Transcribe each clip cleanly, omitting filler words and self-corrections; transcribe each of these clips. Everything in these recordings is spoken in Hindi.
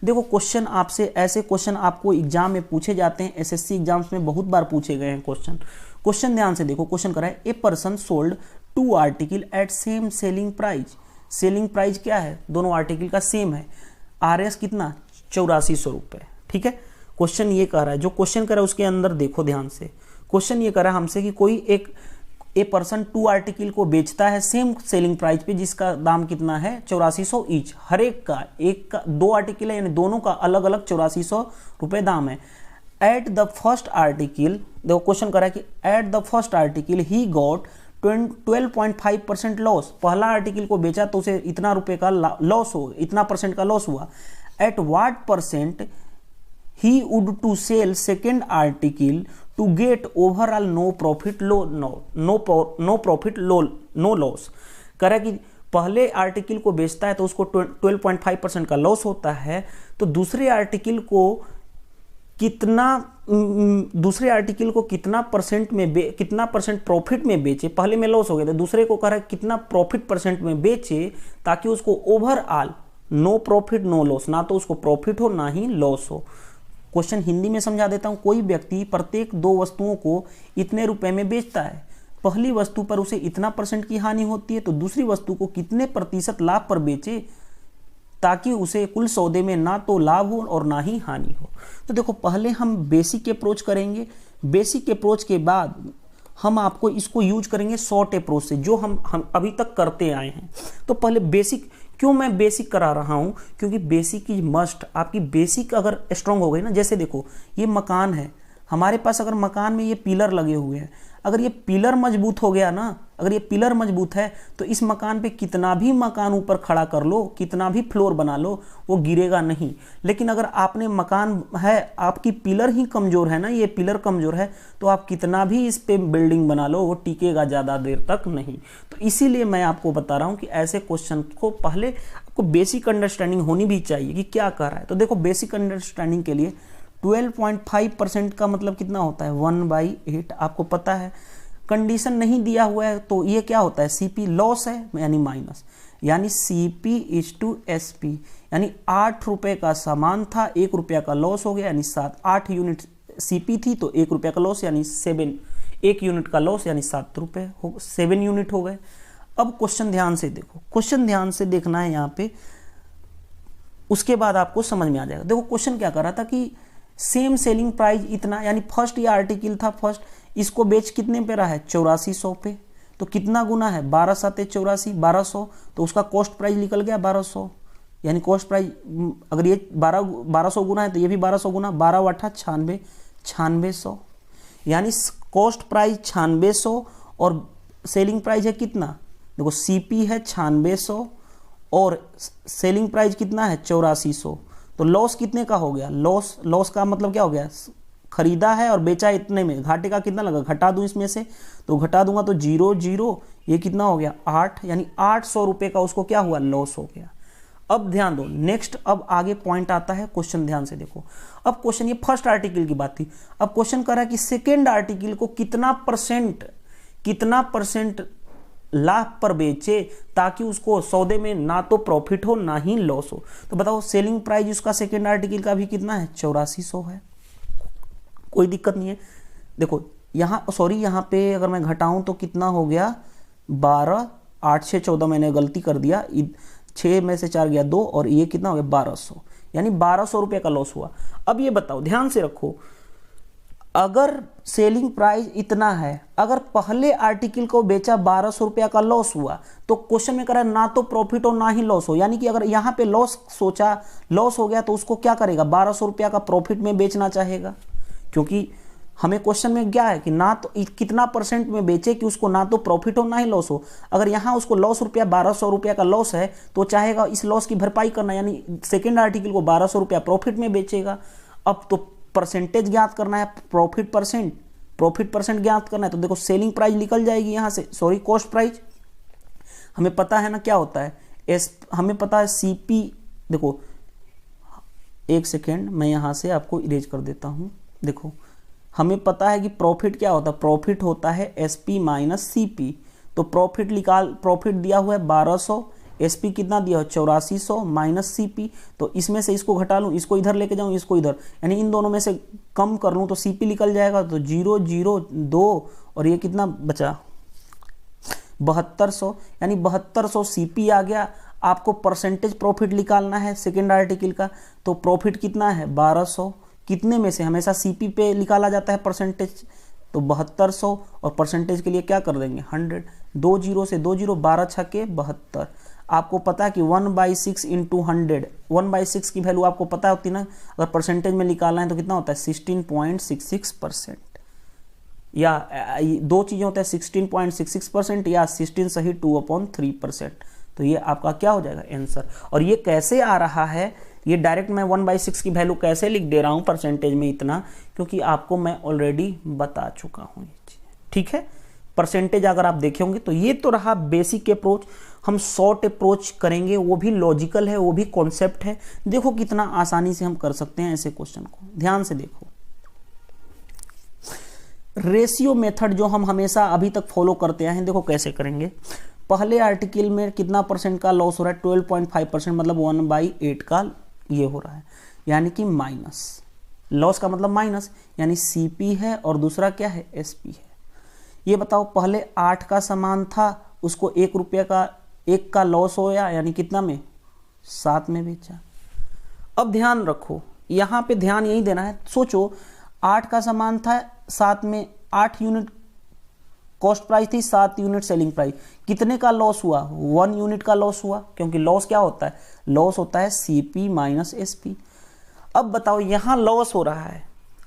देखो क्वेश्चन आपसे, ऐसे क्वेश्चन आपको एग्जाम में पूछे जाते हैं, एसएससी एग्जाम्स में बहुत बार पूछे गए हैं क्वेश्चन ध्यान से देखो। क्वेश्चन करा है a person sold 2 article at same selling price. Selling price क्या है, दोनों आर्टिकल का सेम है, आरएस कितना 8400 रुपए। ठीक है, क्वेश्चन ये कह रहा है, जो क्वेश्चन कर रहा है उसके अंदर देखो ध्यान से। क्वेश्चन ये कर रहा है हमसे कि कोई ए पर्सन 2 आर्टिकल को बेचता है सेम सेलिंग प्राइस पे, जिसका दाम कितना है 8400 ईच। हर एक का, एक का 2 आर्टिकल है यानी दोनों का अलग अलग 8400 रुपए दाम है। एट द फर्स्ट आर्टिकल, देखो क्वेश्चन करा है कि eight the first article he got 12.5% loss. पहला आर्टिकल को बेचा तो उसे इतना रुपए का लॉस हो, इतना परसेंट का लॉस हुआ। At what percent he would to sell second article to get overall no profit no loss। कह रहा है कि पहले आर्टिकल को बेचता है तो उसको 12.5% का लॉस होता है, तो दूसरे आर्टिकल को कितना परसेंट में कितना परसेंट प्रॉफिट में बेचे। पहले में लॉस हो गया तो दूसरे को कह रहा है कितना प्रॉफिट परसेंट में बेचे ताकि उसको overall no profit no loss, ना तो उसको प्रॉफिट हो ना ही लॉस हो। क्वेश्चन हिंदी में समझा देता हूं। कोई व्यक्ति प्रत्येक 2 वस्तुओं को इतने रुपए में बेचता है, पहली वस्तु पर उसे इतना परसेंट की हानि होती है तो दूसरी वस्तु को कितने प्रतिशत लाभ पर बेचे ताकि उसे कुल सौदे में ना तो लाभ हो और ना ही हानि हो। तो देखो पहले हम बेसिक अप्रोच करेंगे, बेसिक अप्रोच के बाद हम आपको इसको यूज करेंगे शॉर्ट अप्रोच से, जो हम अभी तक करते आए हैं। तो पहले बेसिक, क्यों मैं बेसिक करा रहा हूं, क्योंकि बेसिक इज मस्ट। आपकी बेसिक अगर स्ट्रांग हो गई ना, जैसे देखो ये मकान है हमारे पास, अगर मकान में ये पिलर लगे हुए हैं, अगर ये पिलर मजबूत हो गया ना, अगर ये पिलर मजबूत है तो इस मकान पे कितना भी मकान ऊपर खड़ा कर लो, कितना भी फ्लोर बना लो, वो गिरेगा नहीं। लेकिन अगर आपने मकान है, आपकी पिलर ही कमजोर है ना, ये पिलर कमजोर है, तो आप कितना भी इस पे बिल्डिंग बना लो वो टिकेगा ज़्यादा देर तक नहीं। तो इसीलिए मैं आपको बता रहा हूँ कि ऐसे क्वेश्चन को पहले आपको बेसिक अंडरस्टैंडिंग होनी भी चाहिए कि क्या कर रहा है। तो देखो बेसिक अंडरस्टैंडिंग के लिए 12.5% का मतलब कितना होता है 1/8, आपको पता है। कंडीशन नहीं दिया हुआ है तो ये क्या होता है, सीपी लॉस है यानी माइनस, यानी सीपी इज टू एसपी, यानी 8 रुपए का सामान था, 1 रुपया का लॉस हो गया, यानी 8 यूनिट सीपी थी तो 1 रुपया का लॉस, यानी 1 यूनिट का लॉस यानी 7 रुपए हो, 7 यूनिट हो गए। अब क्वेश्चन ध्यान से देखो, क्वेश्चन ध्यान से देखना है यहाँ पे, उसके बाद आपको समझ में आ जाएगा। देखो क्वेश्चन क्या कर रहा था कि सेम सेलिंग प्राइस इतना, यानी फर्स्ट ये आर्टिकल था फर्स्ट, इसको बेच कितने पे रहा है 8400 पे, तो कितना गुना है 12 7 84 1200, तो उसका कॉस्ट प्राइस निकल गया 1200, यानी कॉस्ट प्राइस अगर ये 1200 गुना है तो ये भी 1200 गुना, 12 8 96 9600, यानी कॉस्ट प्राइस 9600 और सेलिंग प्राइस है कितना, देखो सीपी है 9600 और सेलिंग प्राइस कितना है 8400, तो लॉस कितने का हो गया, लॉस का मतलब क्या हो गया, खरीदा है और बेचा इतने में, घाटे का कितना लगा, घटा दूं इसमें से, तो घटा दूंगा तो 0 0, ये कितना हो गया 8, यानी 800 रुपए का उसको क्या हुआ लॉस हो गया। अब ध्यान दो नेक्स्ट, अब आगे पॉइंट आता है, क्वेश्चन ध्यान से देखो। अब क्वेश्चन, ये फर्स्ट आर्टिकल की बात थी, अब क्वेश्चन कर रहा है कि सेकेंड आर्टिकल को कितना परसेंट लाभ पर बेचे ताकि उसको सौदे में ना तो प्रॉफिट हो ना ही लॉस हो। तो बताओ सेलिंग प्राइस उसका सेकेंड आर्टिकल का भी कितना है 8400 है, कोई दिक्कत नहीं है। देखो यहाँ यहाँ पे अगर मैं घटाऊं तो कितना हो गया 12 8 6 14, मैंने गलती कर दिया, 6 में से 4 गया 2 और ये कितना हो गया 1200, यानी 1200 रुपये का लॉस हुआ। अब ये बताओ ध्यान से रखो, अगर सेलिंग प्राइस इतना है, अगर पहले आर्टिकल को बेचा 1200 रुपया का लॉस हुआ, तो क्वेश्चन में करा ना तो प्रॉफिट हो ना ही लॉस हो, यानी कि अगर यहाँ पे लॉस सोचा, लॉस हो गया तो उसको क्या करेगा 1200 रुपया का प्रॉफिट में बेचना चाहेगा, क्योंकि हमें क्वेश्चन में क्या है कि ना तो कितना परसेंट में बेचे कि उसको ना तो प्रॉफिट हो ना ही लॉस हो। अगर यहाँ उसको लॉस रुपया 1200 रुपया का लॉस है तो चाहेगा इस लॉस की भरपाई करना, यानी सेकेंड आर्टिकल को 1200 रुपया प्रॉफिट में बेचेगा। अब तो परसेंटेज ज्ञात करना है, प्रॉफिट परसेंट ज्ञात करना है, तो देखो सेलिंग प्राइस निकल जाएगी यहाँ से, सॉरी कॉस्ट प्राइस, हमें पता है ना क्या होता है हमें पता है सीपी। देखो एक सेकेंड, मैं यहाँ से आपको इरेज कर देता हूँ। देखो हमें पता है कि प्रॉफिट क्या होता है, प्रॉफिट होता है एसपी माइनस सीपी, तो प्रॉफिट दिया हुआ है 1200 एसपी कितना दिया हो 8400 माइनस सीपी, तो इसमें से इसको घटा लूँ, इसको इधर लेके जाऊँ, इसको इधर, यानी इन दोनों में से कम कर लूँ तो सीपी निकल जाएगा, तो 002 और ये कितना बचा 7200, यानी 7200 सीपी आ गया। आपको परसेंटेज प्रॉफिट निकालना है सेकेंड आर्टिकल का, तो प्रॉफिट कितना है 1200, कितने में से, हमेशा सीपी पे निकाला जाता है परसेंटेज, तो 7200 और परसेंटेज के लिए क्या कर देंगे 100, 2 जीरो से 2 जीरो, 12 छक्के 72। आपको पता है कि 1/6 इंटू 100, 1/6 की वैल्यू आपको पता होती ना, अगर परसेंटेज में निकालना है तो कितना होता है 16.66%, या दो चीज़ें होता है 16.66% या 16 सही 2/3%, तो ये आपका क्या हो जाएगा आंसर। और ये कैसे आ रहा है, ये डायरेक्ट मैं 1/6 की वैल्यू कैसे लिख दे रहा हूँ परसेंटेज में इतना, क्योंकि आपको मैं ऑलरेडी बता चुका हूँ ये चीज़, ठीक है। परसेंटेज अगर आप देखे होंगे तो ये तो रहा बेसिक अप्रोच। हम शॉर्ट अप्रोच करेंगे, वो भी लॉजिकल है, वो भी कॉन्सेप्ट है। देखो कितना आसानी से हम कर सकते हैं ऐसे क्वेश्चन को, ध्यान से देखो। रेशियो मेथड जो हम हमेशा अभी तक फॉलो करते आए हैं, देखो कैसे करेंगे। पहले आर्टिकल में कितना परसेंट का लॉस हो रहा है 12.5%, मतलब 1/8 का ये हो रहा है, यानी कि माइनस, लॉस का मतलब माइनस, यानी सीपी है और दूसरा क्या है एसपी है। ये बताओ पहले 8 का सामान था, उसको 1 रुपये का 1 का लॉस होया, यानी कितना में 7 में बेचा। अब ध्यान रखो, यहाँ पे ध्यान यही देना है, सोचो 8 का सामान था, 7 में 8 यूनिट कॉस्ट प्राइस थी, 7 यूनिट सेलिंग प्राइस, कितने का लॉस हुआ 1 यूनिट का लॉस हुआ, क्योंकि लॉस क्या होता है, लॉस होता है सीपी माइनस एसपी। अब बताओ यहाँ लॉस हो रहा है,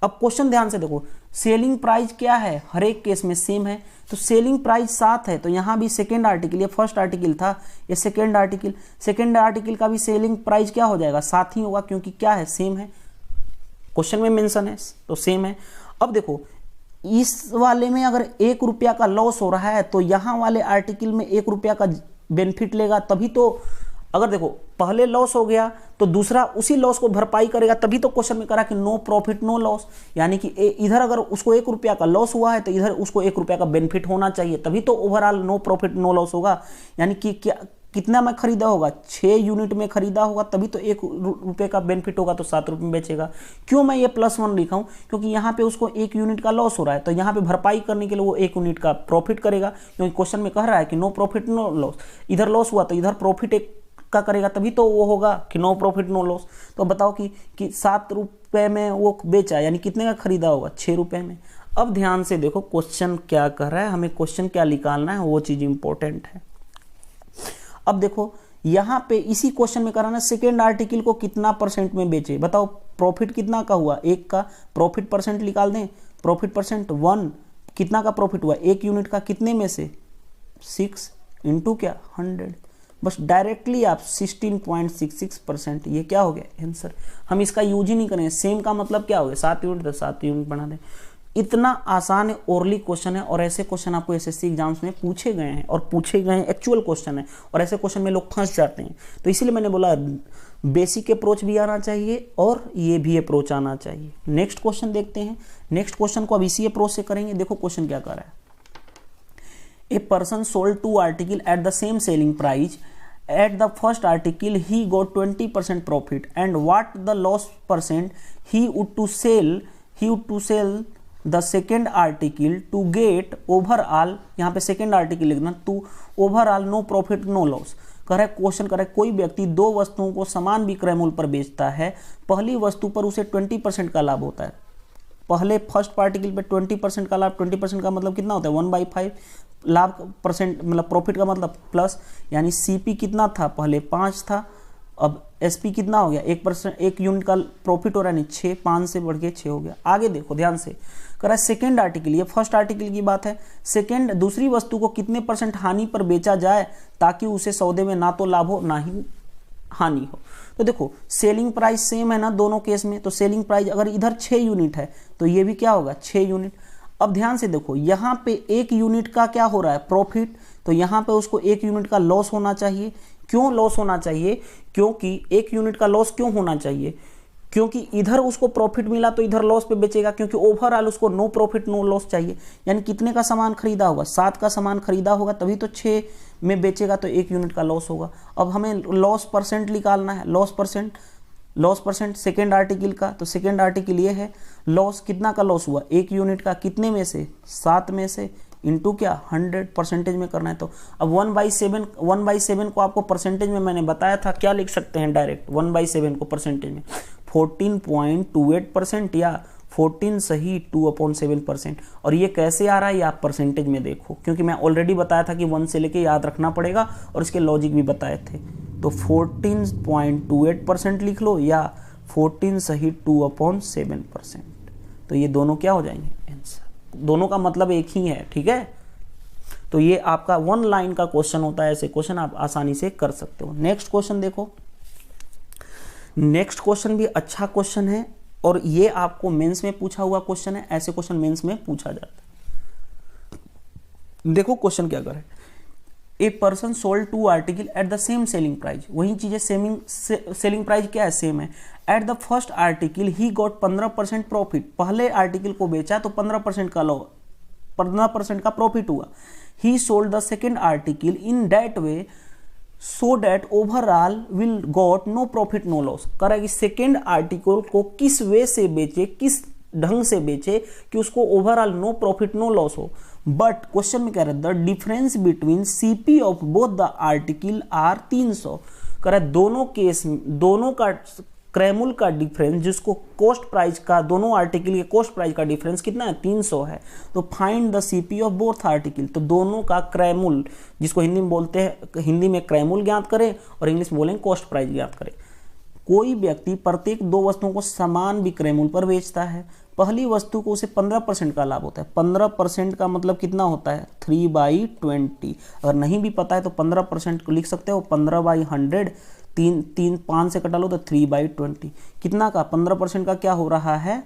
अब क्वेश्चन ध्यान से देखो, सेलिंग प्राइस क्या है, हर एक केस में सेम है, तो सेलिंग प्राइस 7 है, तो यहाँ भी सेकेंड आर्टिकल, ये फर्स्ट आर्टिकल था, ये सेकेंड आर्टिकल का भी सेलिंग प्राइस क्या हो जाएगा 7 ही होगा, क्योंकि क्या है सेम है, क्वेश्चन में मेंशन है तो सेम है। अब देखो इस वाले में अगर 1 रुपया का लॉस हो रहा है, तो यहाँ वाले आर्टिकल में 1 रुपया का बेनिफिट लेगा, तभी तो, अगर देखो पहले लॉस हो गया तो दूसरा उसी लॉस को भरपाई करेगा, तभी तो क्वेश्चन में करा कि नो प्रॉफिट नो लॉस, यानी कि इधर अगर उसको 1 रुपया का लॉस हुआ है तो इधर उसको 1 रुपया का बेनिफिट होना चाहिए, तभी तो overall no profit no loss होगा। यानी कि क्या, कितना में खरीदा होगा 6 यूनिट में खरीदा होगा, तभी तो 1 रुपये का बेनिफिट होगा, तो 7 रुपये में बेचेगा। क्यों मैं ये +1 लिखा हूँ, क्योंकि यहाँ पे उसको 1 यूनिट का लॉस हो रहा है, तो यहाँ पे भरपाई करने के लिए वो 1 यूनिट का प्रॉफिट करेगा, क्योंकि क्वेश्चन में कह रहा है कि नो प्रॉफिट नो लॉस, इधर लॉस हुआ तो इधर प्रॉफिट 1 का करेगा, तभी तो वो होगा कि नो प्रॉफिट नो लॉस। तो बताओ कि 7 रुपये में वो बेचा, यानी कितने का खरीदा होगा 6 रुपये में। अब ध्यान से देखो क्वेश्चन क्या कह रहा है, हमें क्वेश्चन क्या निकालना है, वो चीज़ इंपॉर्टेंट है। अब देखो यहाँ पे इसी क्वेश्चन में कराना, सेकेंड आर्टिकल को कितना परसेंट में बेचे, बताओ प्रॉफिट कितना का हुआ 1 का, प्रॉफिट परसेंट निकाल दें, प्रॉफिट परसेंट 1, कितना का प्रॉफिट हुआ 1 यूनिट का, कितने में से 6 इंटू क्या 100, बस डायरेक्टली आप 16.66%, ये क्या हो गया आंसर। हम इसका यूज ही नहीं करें, सेम का मतलब क्या हो गया 7 यूनिट, तो 7 यूनिट बना दें। इतना आसान है, ओरली क्वेश्चन है, और ऐसे क्वेश्चन आपको एसएससी एग्जाम्स में पूछे गए हैं, और पूछे गए हैं एक्चुअल क्वेश्चन है, और ऐसे क्वेश्चन में लोग फंस जाते हैं। तो इसीलिए मैंने बोला बेसिक अप्रोच भी आना चाहिए और ये भी अप्रोच आना चाहिए। नेक्स्ट क्वेश्चन देखते हैं, नेक्स्ट क्वेश्चन को अब इसी अप्रोच से करेंगे। देखो क्वेश्चन क्या कर रहा है, a person sold 2 article at the same selling price, at the first article he got 20% profit, and what the loss percent he would to sell the second article to get overall, यहाँ पे second article लिखना, to overall no profit no loss। कह रहा है क्वेश्चन कर रहा है, कोई व्यक्ति 2 वस्तुओं को समान विक्रय मूल्य पर बेचता है, पहली वस्तु पर उसे 20% का लाभ होता है। पहले फर्स्ट आर्टिकल पे 20% का लाभ, 20% का मतलब कितना होता है 1/5, लाभ परसेंट मतलब प्रॉफिट का मतलब प्लस, यानी सीपी कितना था पहले 5 था, अब एसपी कितना हो गया 1%, 1 यूनिट का प्रॉफिट हो रहा है, नहीं 6, 5 से बढ़ के 6 हो गया। आगे देखो ध्यान से, कह रहा है सेकेंड आर्टिकल, ये फर्स्ट आर्टिकल की बात है, सेकेंड दूसरी वस्तु को कितने % हानि पर बेचा जाए ताकि उसे सौदे में ना तो लाभ हो ना ही हानि हो। तो देखो सेलिंग प्राइस सेम है ना दोनों केस में, तो सेलिंग प्राइस अगर इधर 6 यूनिट है तो ये भी क्या होगा 6 यूनिट। अब ध्यान से देखो यहाँ पे 1 यूनिट का क्या हो रहा है प्रॉफिट, तो यहाँ पे उसको 1 यूनिट का लॉस होना चाहिए। क्यों लॉस होना चाहिए, क्योंकि 1 यूनिट का लॉस क्यों होना चाहिए, क्योंकि इधर उसको प्रॉफिट मिला तो इधर लॉस पे बेचेगा, क्योंकि ओवरऑल उसको नो प्रॉफिट नो लॉस चाहिए। यानी कितने का सामान खरीदा होगा, 7 का सामान खरीदा होगा, तभी तो 6 में बेचेगा, तो 1 यूनिट का लॉस होगा। अब हमें लॉस परसेंट निकालना है, लॉस परसेंट सेकेंड आर्टिकल का। तो सेकेंड आर्टिकल ये है, लॉस कितना का लॉस हुआ, 1 यूनिट का, कितने में से, 7 में से, इंटू क्या 100 परसेंटेज में करना है। तो अब 1/7 को आपको परसेंटेज में मैंने बताया था, क्या लिख सकते हैं डायरेक्ट 1/7 को परसेंटेज में 14.28% या 14 सही 2/7%। और ये कैसे आ रहा है, ये आप परसेंटेज में देखो, क्योंकि मैं ऑलरेडी बताया था कि 1 से लेके याद रखना पड़ेगा और इसके लॉजिक भी बताए थे। तो 14.28% लिख लो या 14 सही 2/7%। तो ये दोनों क्या हो जाएंगे, आंसर। दोनों का मतलब एक ही है, ठीक है। तो ये आपका 1 लाइन का क्वेश्चन होता है, ऐसे क्वेश्चन आप आसानी से कर सकते हो। नेक्स्ट क्वेश्चन देखो, नेक्स्ट क्वेश्चन भी अच्छा क्वेश्चन है और ये आपको मेंस में पूछा हुआ क्वेश्चन है, ऐसे क्वेश्चन मेंस में पूछा जाता है। देखो क्वेश्चन क्या कर रहा है, a person sold 2 article at the same selling price. वही चीजें सेलिंग प्राइस क्या है, सेम है। At the first article he got 15% profit. पहले आर्टिकल को बेचा तो 15% का प्रॉफिट हुआ। He sold the second article in that way so that overall will got no profit no loss. कह कि सेकेंड आर्टिकल को किस वे से बेचे, किस ढंग से बेचे कि उसको overall no profit no loss हो। बट क्वेश्चन में कह रहा है the difference between CP of both the article are 300। कह रहा है दोनों केस, दोनों का क्रैमुल का डिफरेंस, जिसको कॉस्ट प्राइस का, दोनों आर्टिकल के कॉस्ट प्राइस का डिफरेंस कितना है, 300 है। तो find the CP of both article. तो दोनों का क्रैमुल, जिसको हिंदी में बोलते हैं, हिंदी में क्रैमुल ज्ञात करें और इंग्लिश में बोलेंगे कॉस्ट प्राइस ज्ञात करें। कोई व्यक्ति प्रत्येक 2 वस्तुओं को समान विक्रय मूल्य पर बेचता है। पहली वस्तु को उसे 15% का लाभ होता है। 15% का मतलब कितना होता है, 3/20। अगर नहीं भी पता है तो 15% को लिख सकते हो 15/100। 5 से कटा लो तो 3/20। कितना का, 15% का क्या हो रहा है,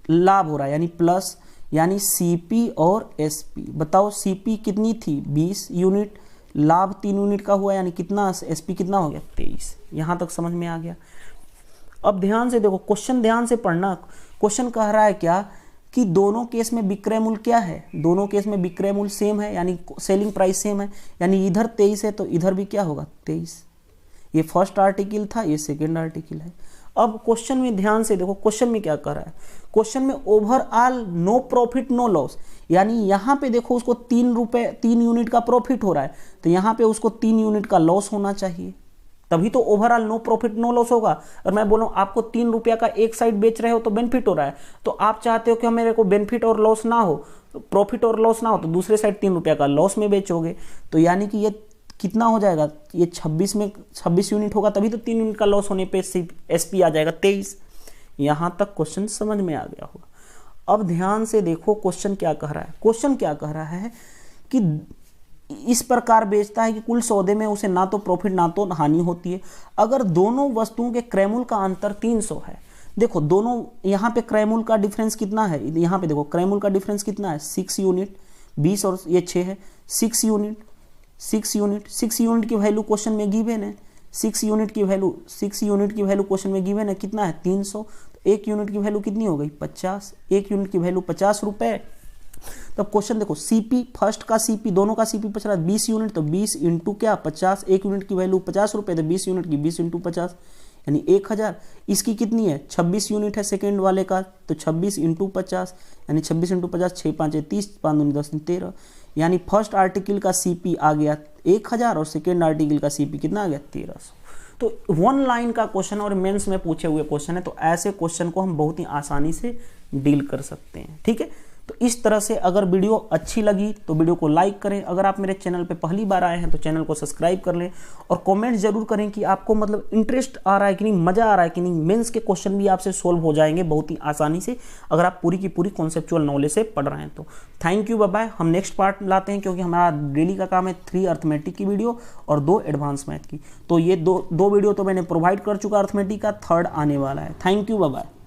लाभ हो रहा है, यानी प्लस, यानी सीपी और एसपी। बताओ सीपी कितनी थी, 20 यूनिट, लाभ 3 यूनिट का हुआ, यानी कितना, एसपी कितना हो गया, 23। यहां तक समझ में आ गया। अब ध्यान से देखो क्वेश्चन, ध्यान से पढ़ना। क्वेश्चन कह रहा है क्या कि दोनों केस में विक्रय मूल्य क्या है, दोनों केस में विक्रय मूल्य सेम है, यानी सेलिंग प्राइस सेम है, यानी इधर 23 है तो इधर भी क्या होगा, 23। ये फर्स्ट आर्टिकल था, ये सेकेंड आर्टिकल है। अब क्वेश्चन में ध्यान से देखो, क्वेश्चन में क्या कर रहा है, क्वेश्चन में overall no profit no loss, यानी यहां पे देखो उसको 3 यूनिट का प्रॉफिट हो रहा है, तो यहां पे उसको 3 यूनिट का लॉस होना चाहिए, तभी तो overall no profit no loss होगा। और मैं बोलूं आपको 3 रुपया का एक साइड बेच रहे हो तो बेनिफिट हो रहा है, तो आप चाहते हो कि मेरे को बेनिफिट और लॉस ना हो, प्रॉफिट और लॉस ना हो, तो दूसरे साइड 3 रुपया का लॉस में बेचोगे। तो यानी कि ये कितना हो जाएगा, ये 26 यूनिट होगा, तभी तो 3 यूनिट का लॉस होने पे एसपी आ जाएगा 23। यहां तक क्वेश्चन समझ में आ गया होगा। अब ध्यान से देखो क्वेश्चन क्या कह रहा है, क्वेश्चन क्या कह रहा है कि इस प्रकार बेचता है कि कुल सौदे में उसे ना तो प्रॉफिट ना तो हानि होती है अगर दोनों वस्तुओं के क्रयमूल्य का अंतर 300 है। देखो दोनों, यहाँ पे क्रयमूल्य का डिफरेंस कितना है, यहाँ पे देखो क्रयमूल्य का डिफरेंस कितना है, 6 यूनिट, 20 और ये 6 है, 6 यूनिट की वैल्यू क्वेश्चन में गिवन है, 6 यूनिट की वैल्यू क्वेश्चन में गिवन है, कितना है 300। तो 1 यूनिट की वैल्यू कितनी हो गई, 50। 1 यूनिट की वैल्यू 50 रुपए। तब क्वेश्चन देखो, सीपी फर्स्ट का सीपी, दोनों का सीपी 20 यूनिट, तो 20 इंटू क्या 50। 1 यूनिट की वैल्यू 50 रुपए, तो 20 यूनिट की 20 इंटू 50 यानी 1000। इसकी कितनी है, 26 यूनिट है सेकेंड वाले का, तो 26 इंटू 50 यानी 26 इंटू 50, 6 5 30, 5 दूनी 10 13, यानी फर्स्ट आर्टिकल का सीपी आ गया 1000 और सेकेंड आर्टिकल का सीपी कितना आ गया 1300। तो 1 लाइन का क्वेश्चन और मेंस में पूछे हुए क्वेश्चन है, तो ऐसे क्वेश्चन को हम बहुत ही आसानी से डील कर सकते हैं, ठीक है। तो इस तरह से अगर वीडियो अच्छी लगी तो वीडियो को लाइक करें, अगर आप मेरे चैनल पे पहली बार आए हैं तो चैनल को सब्सक्राइब कर लें और कमेंट जरूर करें कि आपको मतलब इंटरेस्ट आ रहा है कि नहीं, मजा आ रहा है कि नहीं। मेंस के क्वेश्चन भी आपसे सोल्व हो जाएंगे बहुत ही आसानी से अगर आप पूरी की पूरी कॉन्सेप्चुअल नॉलेज से पढ़ रहे हैं तो। Thank you, bye bye. हम नेक्स्ट पार्ट लाते हैं क्योंकि हमारा डेली का काम है 3 अर्थमेटिक की वीडियो और 2 एडवांस मैथ की। तो ये दो वीडियो तो मैंने प्रोवाइड कर चुका अर्थमेटिक का, 3rd आने वाला है। Thank you, bye bye.